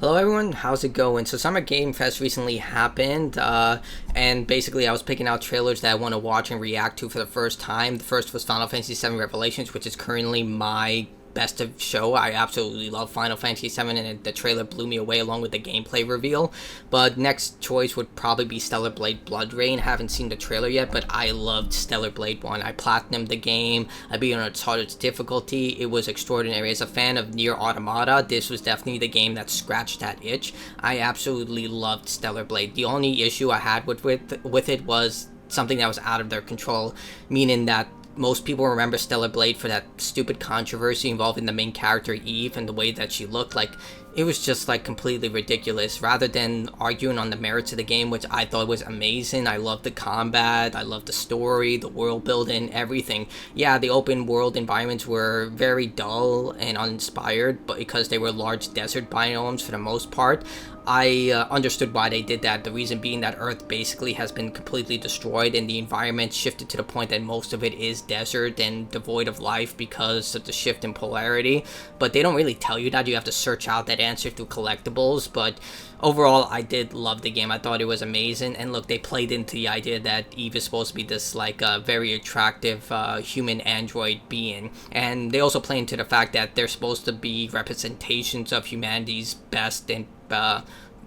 Hello everyone, how's it going? So Summer Game Fest recently happened, and basically I was picking out trailers that I want to watch and react to for the first time. The first was Final Fantasy VII Revelations, which is currently my best of show. I absolutely love Final Fantasy VII, and the trailer blew me away along with the gameplay reveal. But next choice would probably be Stellar Blade Blood Rain. Haven't seen the trailer yet, but I loved Stellar Blade 1. I platinumed the game. I beat on its hardest difficulty. It was extraordinary. As a fan of Nier Automata, this was definitely the game that scratched that itch. I absolutely loved Stellar Blade. The only issue I had with it was something that was out of their control, meaning that most people remember Stellar Blade for that stupid controversy involving the main character Eve and the way that she looked. Like, it was just like completely ridiculous. Rather than arguing on the merits of the game, which I thought was amazing, I loved the combat, I loved the story, the world building, everything. Yeah, the open world environments were very dull and uninspired, but because they were large desert biomes for the most part, I understood why they did that. The reason being that Earth basically has been completely destroyed and the environment shifted to the point that most of it is desert and devoid of life because of the shift in polarity. But they don't really tell you that. You have to search out that answer through collectibles. But overall, I did love the game. I thought it was amazing. And look, they played into the idea that Eve is supposed to be this like very attractive human android being. And they also play into the fact that they're supposed to be representations of humanity's best and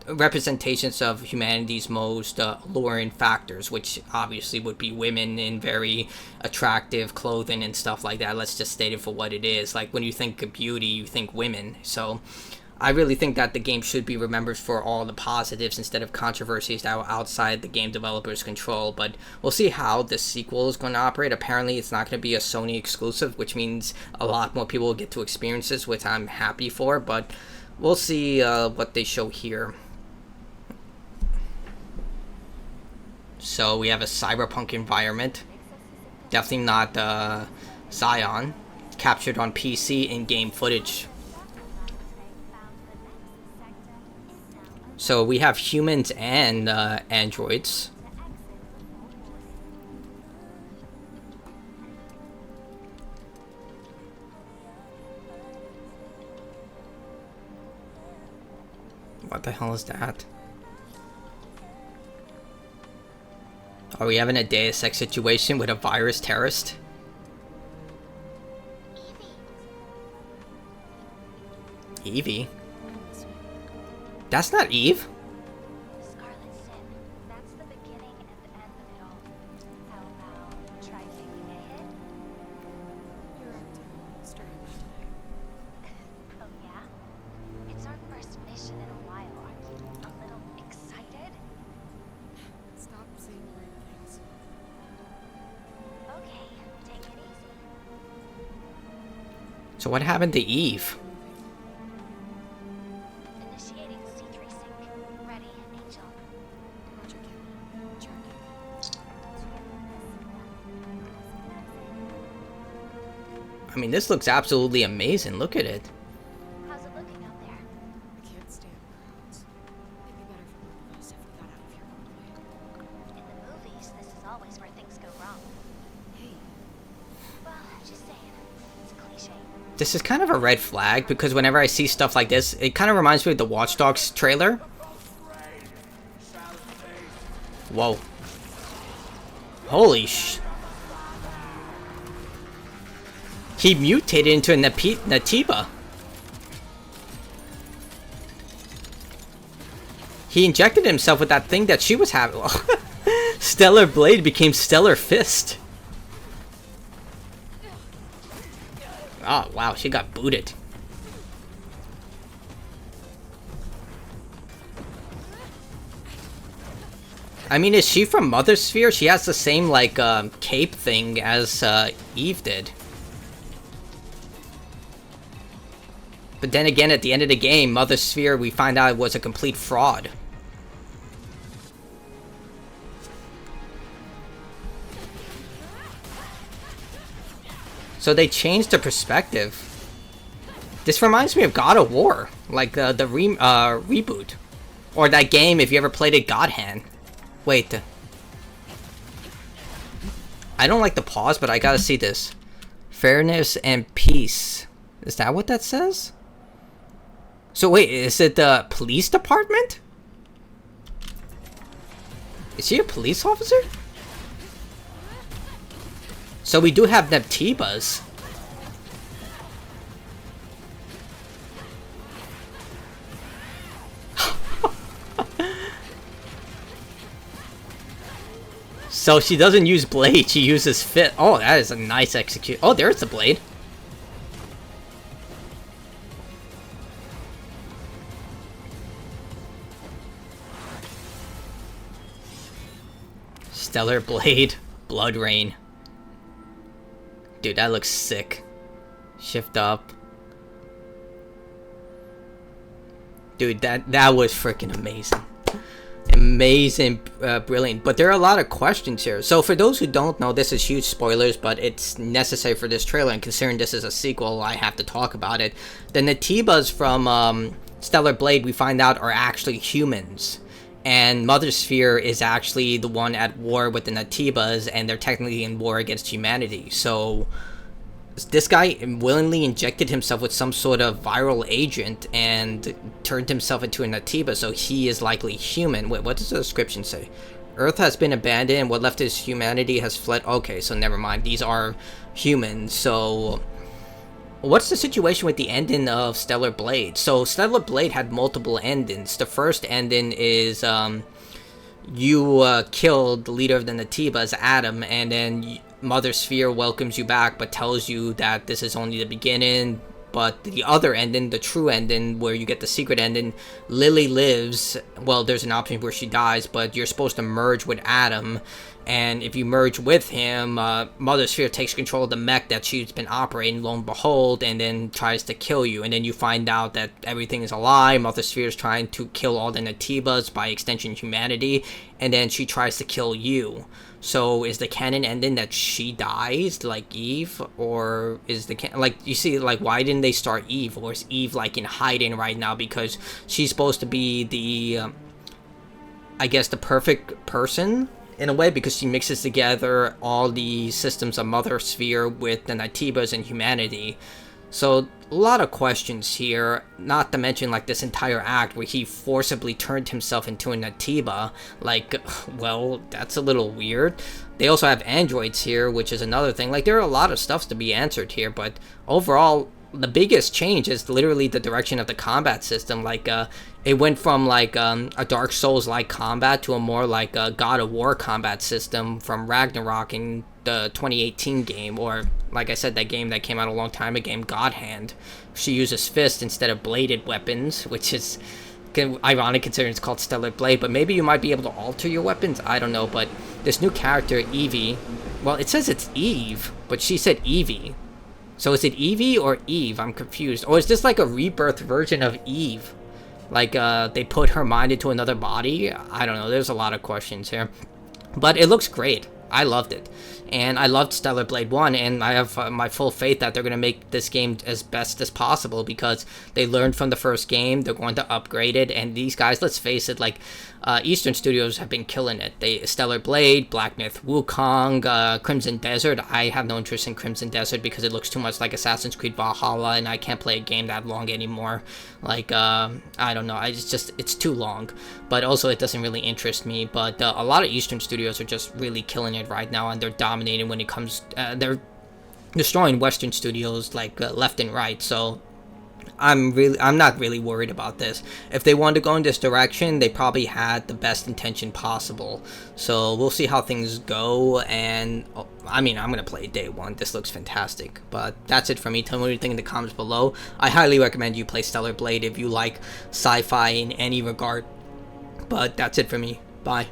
representations of humanity's most alluring factors, which obviously would be women in very attractive clothing and stuff like that. Let's just state it for what it is. Like, when you think of beauty, you think women. So I really think that the game should be remembered for all the positives instead of controversies that were outside the game developers' control. But we'll see how the sequel is going to operate. Apparently, it's not going to be a Sony exclusive, which means a lot more people will get to experience this, which I'm happy for. But we'll see what they show here. So we have a cyberpunk environment. Definitely not Zion. Captured on PC in-game footage. So we have humans and androids. What the hell is that? Are we having a Deus Ex situation with a virus terrorist? Evie? That's not Eve. So what happened to Eve? Initiating C3 sync. Ready, Angel. I mean, this looks absolutely amazing. Look at it. How's it looking out there? I can't stand crowds. It'd be better for both of us if we got out of here quickly. In the movies, this is always where things go wrong. Hey, Well, just saying. It's a cliche. This is kind of a red flag because whenever I see stuff like this, it kind of reminds me of the Watch Dogs trailer. Whoa. Holy sh... He mutated into a Natiba. He injected himself with that thing that she was having. Stellar Blade became Stellar Fist. Oh, wow, she got booted. I mean, is she from Mother Sphere? She has the same, like, cape thing as Eve did. But then again, at the end of the game, Mother Sphere, we find out, was a complete fraud. So they changed the perspective. This reminds me of God of War, like the reboot. Or that game, if you ever played it, God Hand. Wait. I don't like the pause, but I gotta see this. Fairness and peace. Is that what that says? So wait, is it the police department? Is he a police officer? So we do have Neptibas. So she doesn't use blade, she uses fit. Oh, that is a nice execute. Oh, there's the blade. Stellar Blade, Blood Rain. Dude, that looks sick. Shift up. Dude, that was freaking amazing. Amazing, brilliant. But there are a lot of questions here. So for those who don't know, this is huge spoilers, but it's necessary for this trailer, and considering this is a sequel, I have to talk about it. The Natibas from Stellar Blade, we find out, are actually humans. And Mother Sphere is actually the one at war with the Natibas, and they're technically in war against humanity. So this guy willingly injected himself with some sort of viral agent and turned himself into a Natiba, so he is likely human. Wait, what does the description say? Earth has been abandoned and what left is humanity has fled. Okay, so never mind. These are humans. So what's the situation with the ending of Stellar Blade? So Stellar Blade had multiple endings. The first ending is you killed the leader of the Natibas, Adam, and then Mother Sphere welcomes you back but tells you that this is only the beginning. But the other ending, the true ending, where you get the secret ending, Lily lives. Well, there's an option where she dies, but you're supposed to merge with Adam. And if you merge with him, Mother Sphere takes control of the mech that she's been operating, lo and behold, and then tries to kill you. And then you find out that everything is a lie. Mother Sphere is trying to kill all the Natibas, by extension humanity, and then she tries to kill you. So is the canon ending that she dies, like Eve, or is the like, you see, like, why didn't they start Eve, or is Eve like in hiding right now because she's supposed to be the, I guess, the perfect person in a way, because she mixes together all the systems of Mother Sphere with the Natibas and humanity. So a lot of questions here, not to mention like this entire act where he forcibly turned himself into a Natiba. Like, well, that's a little weird. They also have androids here, which is another thing. Like, there are a lot of stuff to be answered here, but overall, the biggest change is literally the direction of the combat system. Like, it went from like a Dark Souls-like combat to a more like a God of War combat system from Ragnarok in the 2018 game, or like I said, that game that came out a long time ago, God Hand. She uses fists instead of bladed weapons, which is ironic considering it's called Stellar Blade. But maybe you might be able to alter your weapons, I don't know. But this new character, Evie, well, it says it's Eve, but she said Evie. So is it Evie or Eve? I'm confused. Or is this like a rebirth version of Eve? Like, they put her mind into another body? I don't know. There's a lot of questions here. But it looks great. I loved it. And I loved Stellar Blade 1, and I have my full faith that they're going to make this game as best as possible, because they learned from the first game, they're going to upgrade it, and these guys, let's face it, like, Eastern Studios have been killing it. Stellar Blade, Black Myth Wukong, Crimson Desert. I have no interest in Crimson Desert because it looks too much like Assassin's Creed Valhalla, and I can't play a game that long anymore. Like, I don't know, it's too long. But also, it doesn't really interest me. But a lot of Eastern Studios are just really killing it right now, and they're dominating when it comes, they're destroying Western studios like left and right. So I'm not really worried about this. If they wanted to go in this direction, they probably had the best intention possible. So we'll see how things go. And I mean, I'm gonna play day one. This looks fantastic. But that's it for me. Tell me what you think in the comments below. I highly recommend you play Stellar Blade if you like sci-fi in any regard. But that's it for me. Bye.